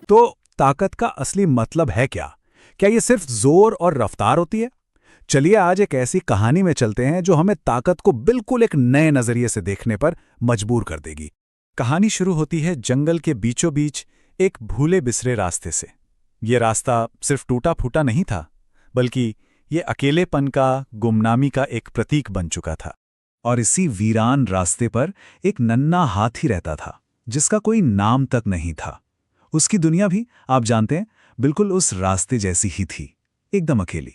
तो ताकत का असली मतलब है क्या? क्या ये सिर्फ जोर और रफ्तार होती है? चलिए आज एक ऐसी कहानी में चलते हैं जो हमें ताकत को बिल्कुल एक नए नजरिए से देखने पर मजबूर कर देगी। कहानी शुरू होती है जंगल के बीचों बीच एक भूले बिसरे रास्ते से। ये रास्ता सिर्फ टूटा फूटा नहीं था, बल्कि ये अकेलेपन का, गुमनामी का एक प्रतीक बन चुका था। और इसी वीरान रास्ते पर एक नन्हा हाथी रहता था, जिसका कोई नाम तक नहीं था। उसकी दुनिया भी, आप जानते हैं, बिल्कुल उस रास्ते जैसी ही थी, एकदम अकेली।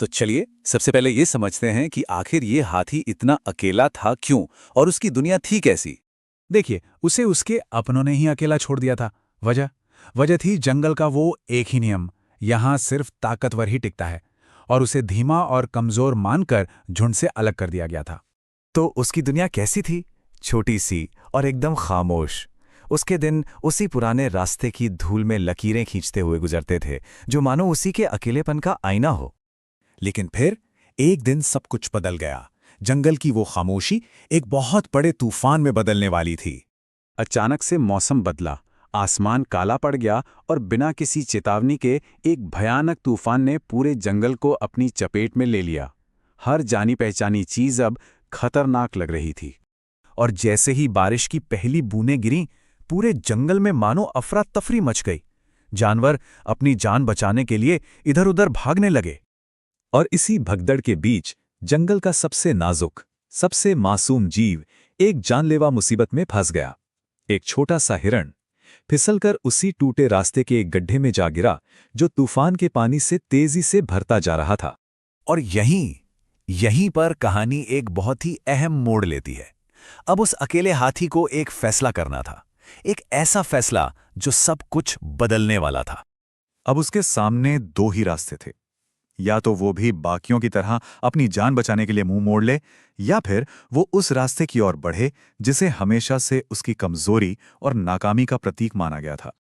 तो चलिए सबसे पहले ये समझते हैं कि आखिर ये हाथी इतना अकेला था क्यों और उसकी दुनिया थी कैसी। देखिए, उसे उसके अपनों ने ही अकेला छोड़ दिया था। वजह थी जंगल का वो एक ही नियम, यहां सिर्फ ताकतवर ही टिकता है, और उसे धीमा और कमजोर मानकर झुंड से अलग कर दिया गया था। तो उसकी दुनिया कैसी थी? छोटी सी और एकदम खामोश। उसके दिन उसी पुराने रास्ते की धूल में लकीरें खींचते हुए गुजरते थे, जो मानो उसी के अकेलेपन का आईना हो। लेकिन फिर एक दिन सब कुछ बदल गया। जंगल की वो खामोशी एक बहुत बड़े तूफान में बदलने वाली थी। अचानक से मौसम बदला, आसमान काला पड़ गया और बिना किसी चेतावनी के एक भयानक तूफान ने पूरे जंगल को अपनी चपेट में ले लिया। हर जानी पहचानी चीज अब खतरनाक लग रही थी। और जैसे ही बारिश की पहली बूंदें गिरीं, पूरे जंगल में मानो अफरा तफरी मच गई। जानवर अपनी जान बचाने के लिए इधर उधर भागने लगे। और इसी भगदड़ के बीच जंगल का सबसे नाजुक, सबसे मासूम जीव एक जानलेवा मुसीबत में फंस गया। एक छोटा सा हिरण फिसलकर उसी टूटे रास्ते के एक गड्ढे में जा गिरा, जो तूफान के पानी से तेजी से भरता जा रहा था। और यहीं पर कहानी एक बहुत ही अहम मोड़ लेती है। अब उस अकेले हाथी को एक फैसला करना था, एक ऐसा फैसला जो सब कुछ बदलने वाला था। अब उसके सामने दो ही रास्ते थे, या तो वो भी बाकियों की तरह अपनी जान बचाने के लिए मुंह मोड़ ले, या फिर वो उस रास्ते की ओर बढ़े जिसे हमेशा से उसकी कमजोरी और नाकामी का प्रतीक माना गया था।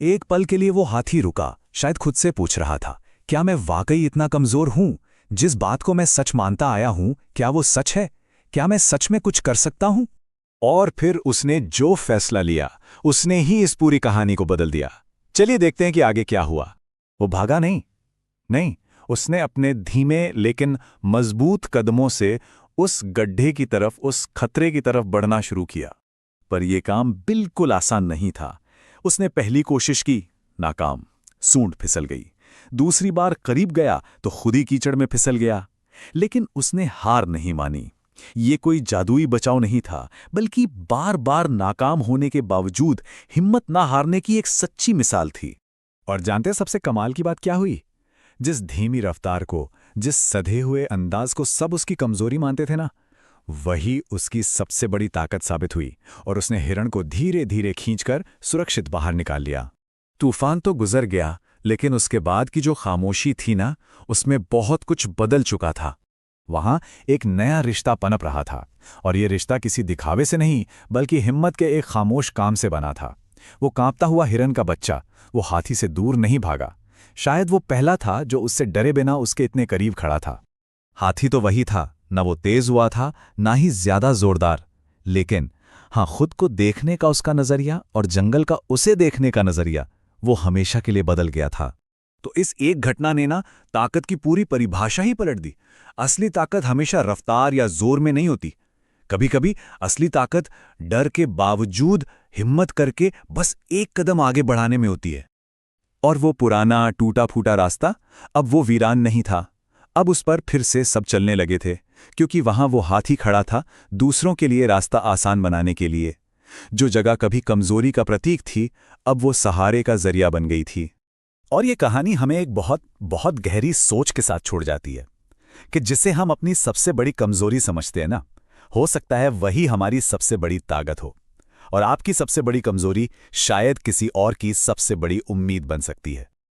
एक पल के लिए वो हाथी रुका, शायद खुद से पूछ रहा था, क्या मैं वाकई इतना कमजोर हूं? जिस बात को मैं सच मानता आया हूं, क्या वो सच है? क्या मैं सच में कुछ कर सकता हूं? और फिर उसने जो फैसला लिया, उसने ही इस पूरी कहानी को बदल दिया। चलिए देखते हैं कि आगे क्या हुआ। वो भागा नहीं, उसने अपने धीमे लेकिन मजबूत कदमों से उस गड्ढे की तरफ, उस खतरे की तरफ बढ़ना शुरू किया। पर यह काम बिल्कुल आसान नहीं था। उसने पहली कोशिश की, नाकाम, सूंड फिसल गई। दूसरी बार करीब गया तो खुद ही कीचड़ में फिसल गया। लेकिन उसने हार नहीं मानी। ये कोई जादुई बचाव नहीं था, बल्कि बार बार नाकाम होने के बावजूद हिम्मत ना हारने की एक सच्ची मिसाल थी। और जानते सबसे कमाल की बात क्या हुई? जिस धीमी रफ्तार को, जिस सधे हुए अंदाज को सब उसकी कमजोरी मानते थे ना, वही उसकी सबसे बड़ी ताकत साबित हुई। और उसने हिरण को धीरे धीरे खींचकर सुरक्षित बाहर निकाल लिया। तूफान तो गुजर गया, लेकिन उसके बाद की जो खामोशी थी ना, उसमें बहुत कुछ बदल चुका था। वहां एक नया रिश्ता पनप रहा था, और ये रिश्ता किसी दिखावे से नहीं, बल्कि हिम्मत के एक खामोश काम से बना था। वो कांपता हुआ हिरन का बच्चा, वो हाथी से दूर नहीं भागा। शायद वो पहला था जो उससे डरे बिना उसके इतने करीब खड़ा था। हाथी तो वही था, न वो तेज हुआ था, ना ही ज्यादा जोरदार, लेकिन हाँ, खुद को देखने का उसका नजरिया और जंगल का उसे देखने का नजरिया, वो हमेशा के लिए बदल गया था। तो इस एक घटना ने ना ताकत की पूरी परिभाषा ही पलट दी। असली ताकत हमेशा रफ्तार या जोर में नहीं होती। कभी कभी असली ताकत डर के बावजूद हिम्मत करके बस एक कदम आगे बढ़ाने में होती है। और वो पुराना टूटा फूटा रास्ता अब वो वीरान नहीं था। अब उस पर फिर से सब चलने लगे थे, क्योंकि वहां वो हाथी खड़ा था, दूसरों के लिए रास्ता आसान बनाने के लिए। जो जगह कभी कमजोरी का प्रतीक थी, अब वो सहारे का जरिया बन गई थी। और ये कहानी हमें एक बहुत बहुत गहरी सोच के साथ छोड़ जाती है कि जिसे हम अपनी सबसे बड़ी कमजोरी समझते हैं ना, हो सकता है वही हमारी सबसे बड़ी ताकत हो। और आपकी सबसे बड़ी कमजोरी शायद किसी और की सबसे बड़ी उम्मीद बन सकती है।